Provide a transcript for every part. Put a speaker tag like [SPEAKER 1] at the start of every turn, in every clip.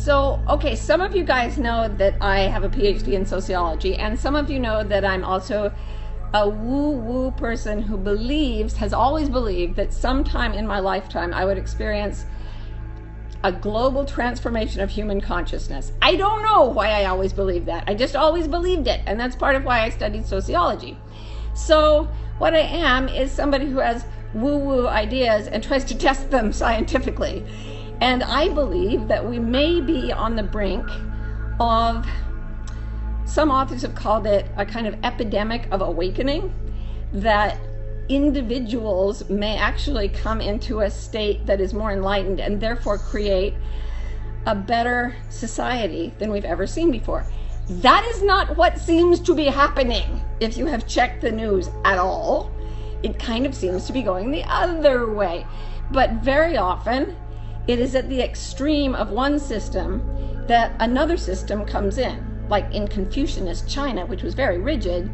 [SPEAKER 1] So, okay, some of you guys know that I have a PhD in sociology, and some of you know that I'm also a woo-woo person who has always believed that sometime in my lifetime I would experience a global transformation of human consciousness. I don't know why I always believed that. I just always believed it, and that's part of why I studied sociology. So what I am is somebody who has woo-woo ideas and tries to test them scientifically. And I believe that we may be on the brink of, some authors have called it a kind of epidemic of awakening, that individuals may actually come into a state that is more enlightened and therefore create a better society than we've ever seen before. That is not what seems to be happening if you have checked the news at all. It kind of seems to be going the other way. But very often, it is at the extreme of one system that another system comes in. Like in Confucianist China, which was very rigid,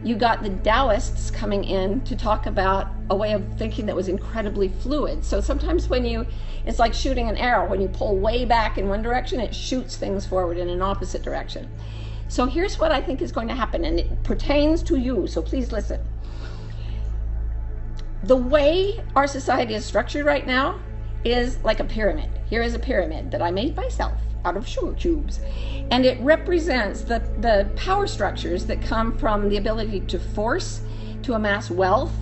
[SPEAKER 1] you got the Taoists coming in to talk about a way of thinking that was incredibly fluid. So sometimes it's like shooting an arrow. When you pull way back in one direction, it shoots things forward in an opposite direction. So here's what I think is going to happen, and it pertains to you, so please listen. The way our society is structured right now is like a pyramid. Here is a pyramid that I made myself out of sugar cubes. And it represents the power structures that come from the ability to force, to amass wealth,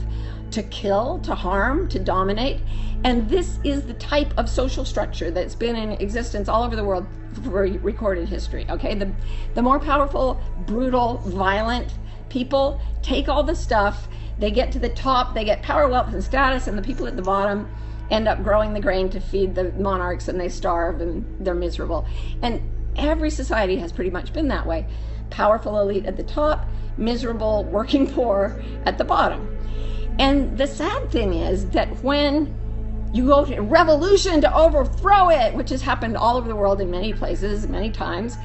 [SPEAKER 1] to kill, to harm, to dominate. And this is the type of social structure that's been in existence all over the world for recorded history, okay? The more powerful, brutal, violent people take all the stuff, they get to the top, they get power, wealth, and status, and the people at the bottom end up growing the grain to feed the monarchs, and they starve and they're miserable. And every society has pretty much been that way. Powerful elite at the top, miserable working poor at the bottom. And the sad thing is that when you go to revolution to overthrow it, which has happened all over the world in many places, many times,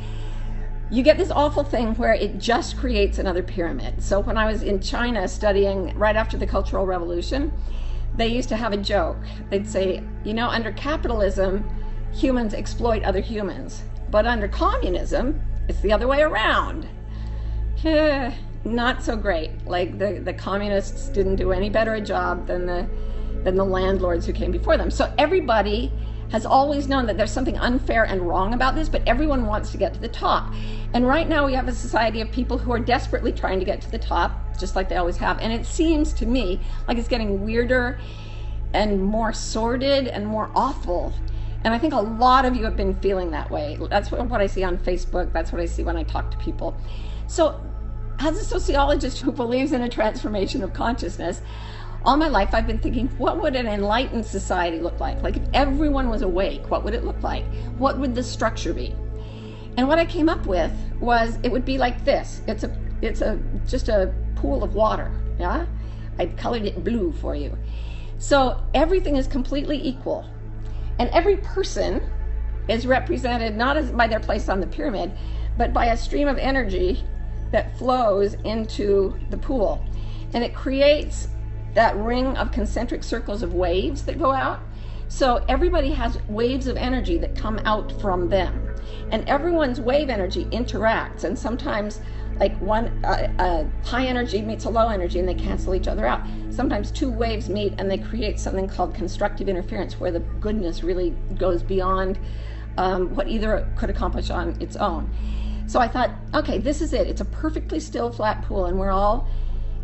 [SPEAKER 1] you get this awful thing where it just creates another pyramid. So when I was in China studying right after the Cultural Revolution, they used to have a joke. They'd say, you know, under capitalism, humans exploit other humans. But under communism, it's the other way around. Not so great. Like the communists didn't do any better a job than the landlords who came before them. So everybody has always known that there's something unfair and wrong about this, but everyone wants to get to the top. And right now we have a society of people who are desperately trying to get to the top, just like they always have. And it seems to me like it's getting weirder and more sordid and more awful. And I think a lot of you have been feeling that way. That's what I see on Facebook. That's what I see when I talk to people. So as a sociologist who believes in a transformation of consciousness, all my life I've been thinking, what would an enlightened society look like? Like if everyone was awake, what would it look like? What would the structure be? And what I came up with was it would be like this. It's just a pool of water, yeah? I colored it blue for you. So everything is completely equal. And every person is represented not as by their place on the pyramid, but by a stream of energy that flows into the pool. And it creates that ring of concentric circles of waves that go out. So everybody has waves of energy that come out from them. And everyone's wave energy interacts. And sometimes like a high energy meets a low energy and they cancel each other out. Sometimes two waves meet and they create something called constructive interference, where the goodness really goes beyond what either could accomplish on its own. So I thought, okay, this is it. It's a perfectly still flat pool, and we're all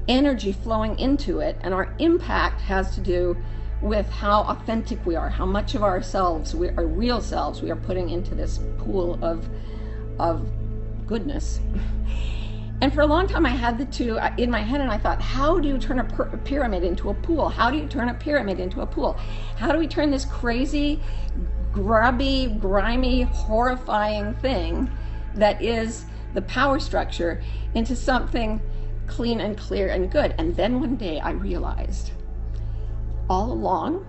[SPEAKER 1] energy flowing into it, and our impact has to do with how authentic we are, how much of ourselves, our real selves, we are putting into this pool of goodness. And for a long time I had the two in my head, and I thought, how do you turn a pyramid into a pool? How do you turn a pyramid into a pool? How do we turn this crazy, grubby, grimy, horrifying thing that is the power structure into something clean and clear and good? And then one day I realized all along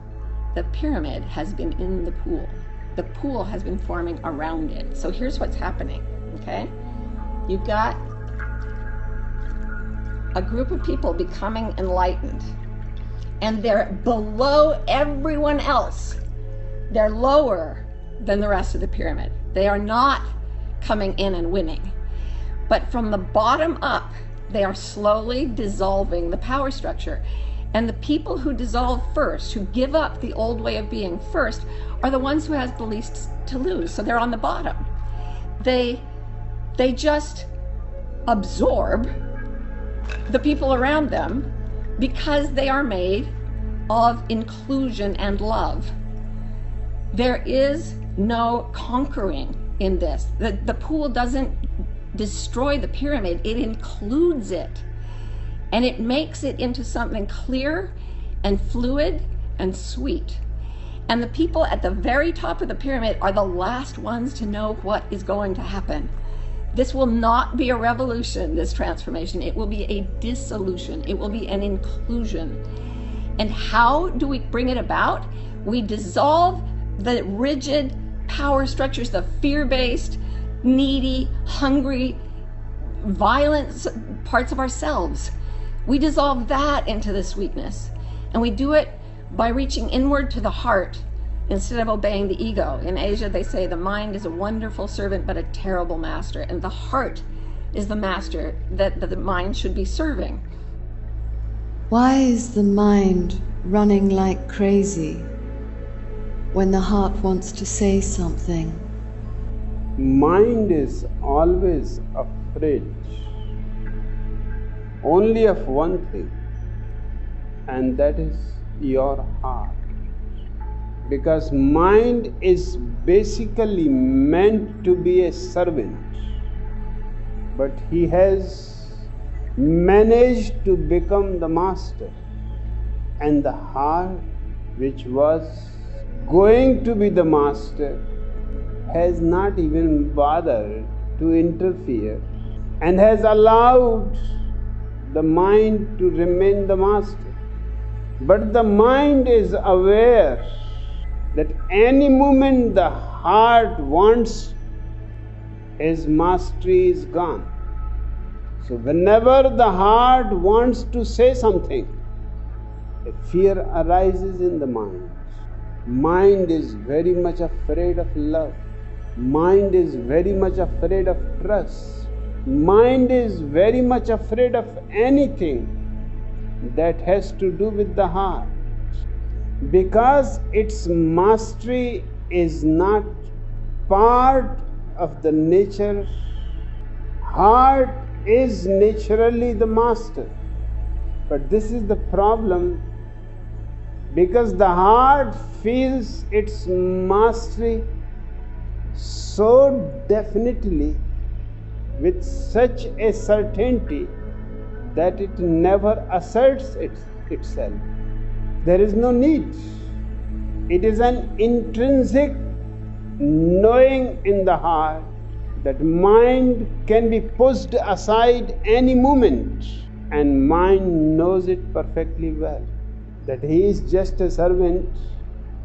[SPEAKER 1] the pyramid has been in the pool. The pool has been forming around it. So here's what's happening, okay? You've got a group of people becoming enlightened, and they're below everyone else. They're lower than the rest of the pyramid. They are not coming in and winning. But from the bottom up, they are slowly dissolving the power structure. And the people who dissolve first, who give up the old way of being first, are the ones who has the least to lose. So they're on the bottom. They just absorb the people around them because they are made of inclusion and love. There is no conquering in this. The pool doesn't destroy the pyramid, it includes it. And it makes it into something clear and fluid and sweet. And the people at the very top of the pyramid are the last ones to know what is going to happen. This will not be a revolution, this transformation. It will be a dissolution. It will be an inclusion. And how do we bring it about? We dissolve the rigid power structures, the fear-based, needy, hungry, violent parts of ourselves. We dissolve that into the sweetness. And we do it by reaching inward to the heart instead of obeying the ego. In Asia, they say the mind is a wonderful servant, but a terrible master. And the heart is the master that the mind should be serving.
[SPEAKER 2] Why is the mind running like crazy when the heart wants to say something?
[SPEAKER 3] Mind is always afraid only of one thing, and that is your heart. Because mind is basically meant to be a servant, but he has managed to become the master. And the heart, which was going to be the master, has not even bothered to interfere and has allowed the mind to remain the master. But the mind is aware that any moment the heart wants, his mastery is gone. So whenever the heart wants to say something, a fear arises in the mind. Mind is very much afraid of love. Mind is very much afraid of trust. Mind is very much afraid of anything that has to do with the heart, because its mastery is not part of the nature. Heart is naturally the master. But this is the problem, because the heart feels its mastery so definitely, with such a certainty, that it never asserts itself. There is no need. It is an intrinsic knowing in the heart that mind can be pushed aside any moment, and mind knows it perfectly well, that he is just a servant,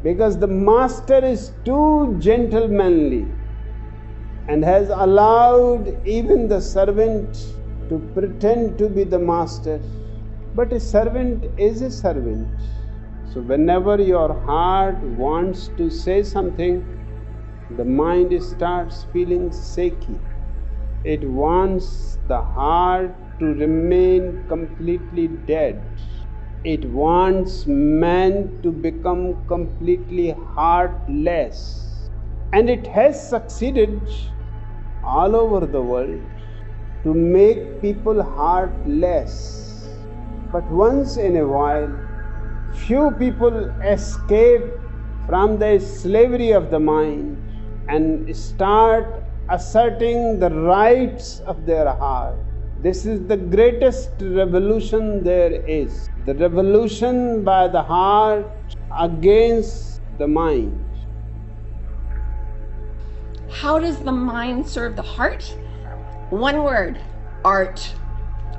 [SPEAKER 3] because the master is too gentlemanly and has allowed even the servant to pretend to be the master. But a servant is a servant. So whenever your heart wants to say something, the mind starts feeling shaky. It wants the heart to remain completely dead. It wants man to become completely heartless. And it has succeeded all over the world to make people heartless. But once in a while, few people escape from the slavery of the mind and start asserting the rights of their heart. This is the greatest revolution there is, the revolution by the heart against the mind.
[SPEAKER 1] How does the mind serve the heart? One word: art.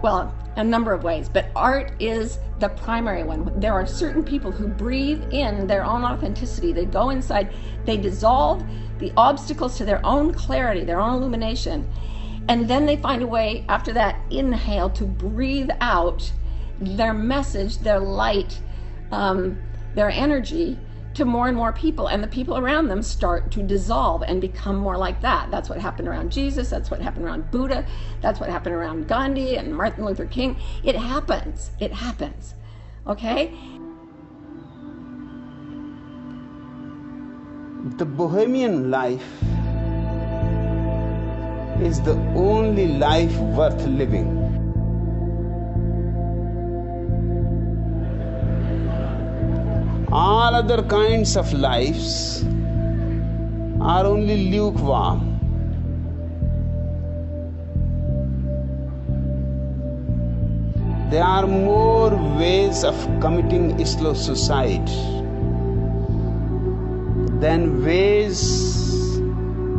[SPEAKER 1] Well, a number of ways, but art is the primary one. There are certain people who breathe in their own authenticity. They go inside, they dissolve the obstacles to their own clarity, their own illumination, and then they find a way after that inhale to breathe out their message, their light, their energy to more and more people, and the people around them start to dissolve and become more like that. That's what happened around Jesus. That's what happened around Buddha. That's what happened around Gandhi and Martin Luther King. It happens. It happens. Okay?
[SPEAKER 3] The Bohemian life is the only life worth living. All other kinds of lives are only lukewarm. There are more ways of committing slow suicide than ways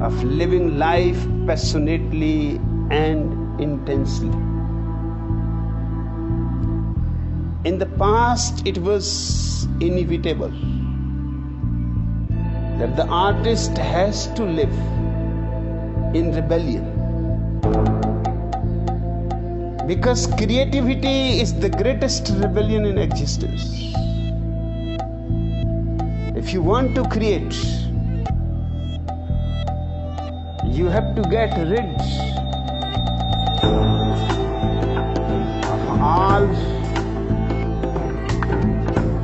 [SPEAKER 3] of living life passionately and intensely. In the past, it was inevitable that the artist has to live in rebellion, because creativity is the greatest rebellion in existence. If you want to create, you have to get rid of all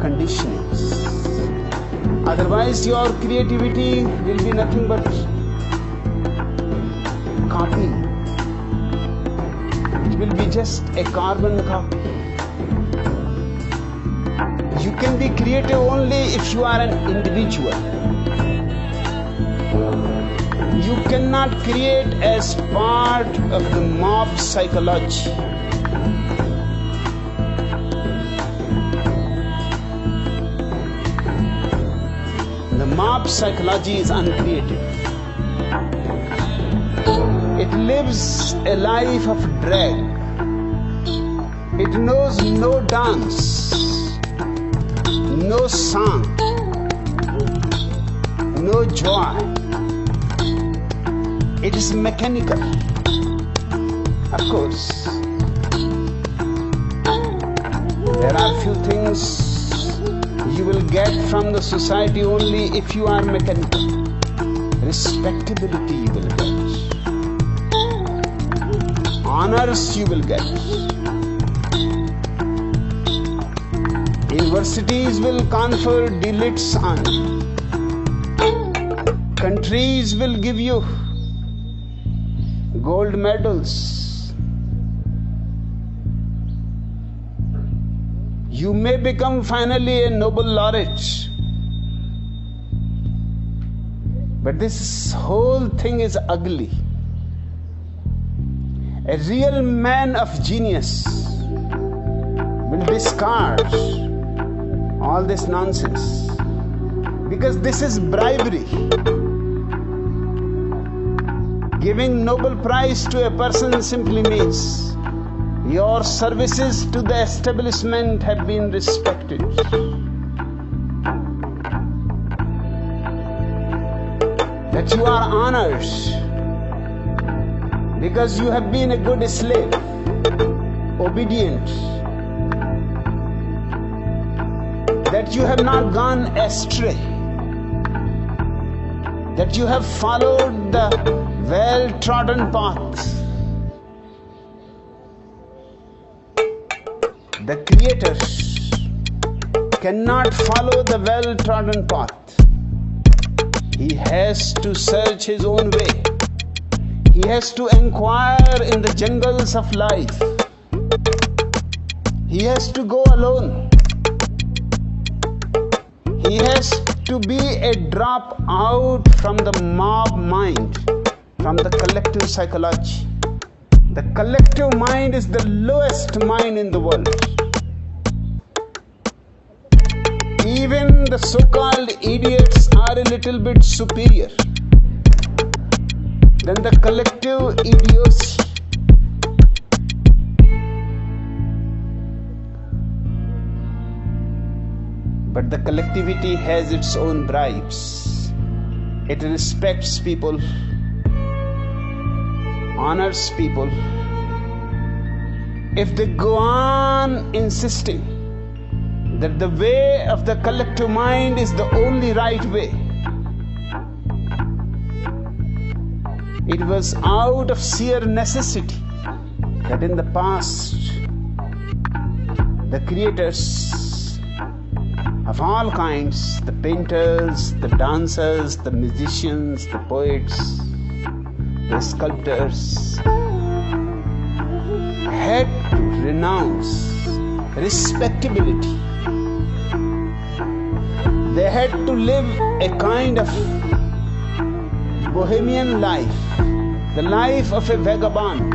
[SPEAKER 3] conditionings. Otherwise, your creativity will be nothing but copy. It will be just a carbon copy. You can be creative only if you are an individual. You cannot create as part of the mob psychology. The mob psychology is uncreative. It lives a life of drag. It knows no dance, no song, no joy. It is mechanical. Of course, there are few things you will get from the society only if you are mechanical. Respectability you will get. Honors you will get. Universities will confer delegates on you. Countries will give you gold medals. You may become finally a Nobel laureate. But this whole thing is ugly. A real man of genius will discard all this nonsense, because this is bribery. Giving Nobel Prize to a person simply means your services to the establishment have been respected. That you are honored because you have been a good slave, obedient. That you have not gone astray. That you have followed the well-trodden path. The Creator cannot follow the well-trodden path. He has to search his own way. He has to inquire in the jungles of life. He has to go alone. He has to be a drop out from the mob mind, from the collective psychology. The collective mind is the lowest mind in the world. Even the so-called idiots are a little bit superior than the collective idiocy. But the collectivity has its own bribes. It respects people, honors people. If they go on insisting that the way of the collective mind is the only right way. It was out of sheer necessity that in the past the creators of all kinds, the painters, the dancers, the musicians, the poets, the sculptors, had to renounce respectability. They had to live a kind of Bohemian life, the life of a vagabond.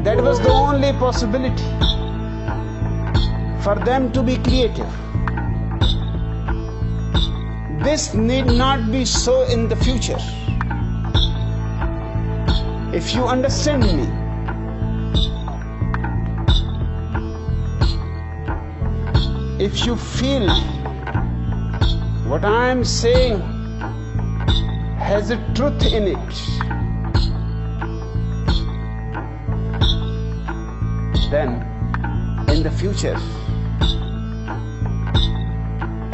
[SPEAKER 3] That was the only possibility for them to be creative. This need not be so in the future. If you understand me, if you feel what I am saying has a truth in it, then in the future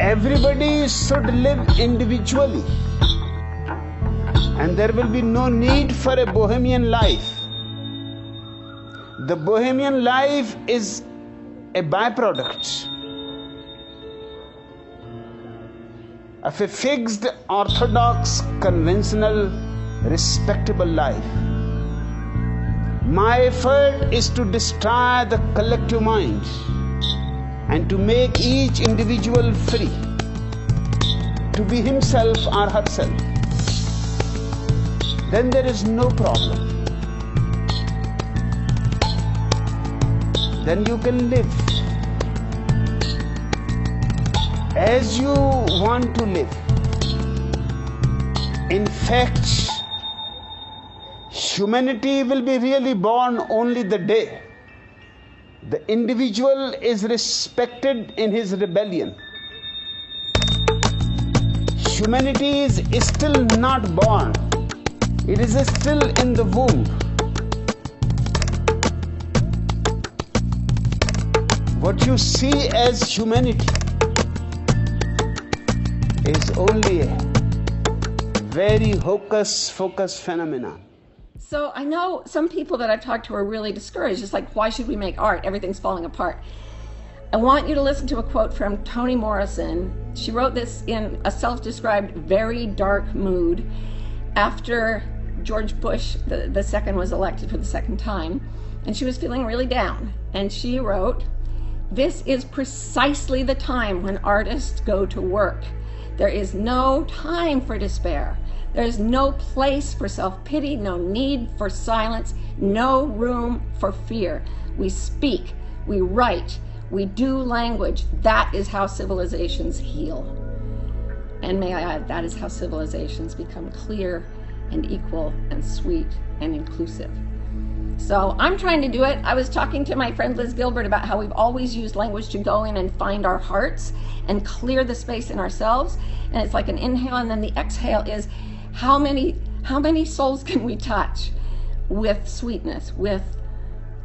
[SPEAKER 3] everybody should live individually, and there will be no need for a Bohemian life. The Bohemian life is a byproduct of a fixed, orthodox, conventional, respectable life. My effort is to destroy the collective mind and to make each individual free to be himself or herself. Then there is no problem. Then you can live as you want to live. In fact, humanity will be really born only the day the individual is respected in his rebellion. Humanity is still not born. It is still in the womb. What you see as humanity is only a very hocus-pocus phenomenon.
[SPEAKER 1] So I know some people that I've talked to are really discouraged. It's like, why should we make art? Everything's falling apart. I want you to listen to a quote from Toni Morrison. She wrote this in a self-described very dark mood after George Bush the second was elected for the second time, and she was feeling really down. And she wrote, "This is precisely the time when artists go to work. There is no time for despair. There is no place for self-pity, no need for silence, no room for fear. We speak, we write, we do language. That is how civilizations heal." And may I add, that is how civilizations become clear and equal and sweet and inclusive. So I'm trying to do it. I was talking to my friend Liz Gilbert about how we've always used language to go in and find our hearts and clear the space in ourselves. And it's like an inhale, and then the exhale is how many souls can we touch with sweetness, with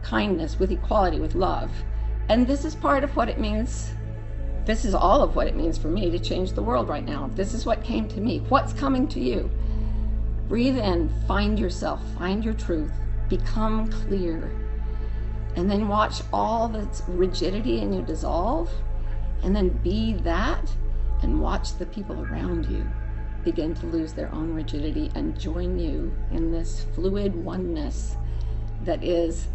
[SPEAKER 1] kindness, with equality, with love. And this is part of what it means. This is all of what it means for me to change the world right now. This is what came to me. What's coming to you? Breathe in, find yourself, find your truth, become clear, and then watch all the rigidity in you dissolve, and then be that, and watch the people around you begin to lose their own rigidity and join you in this fluid oneness that is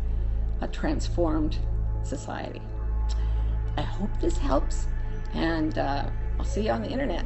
[SPEAKER 1] a transformed society. I hope this helps, and I'll see you on the internet.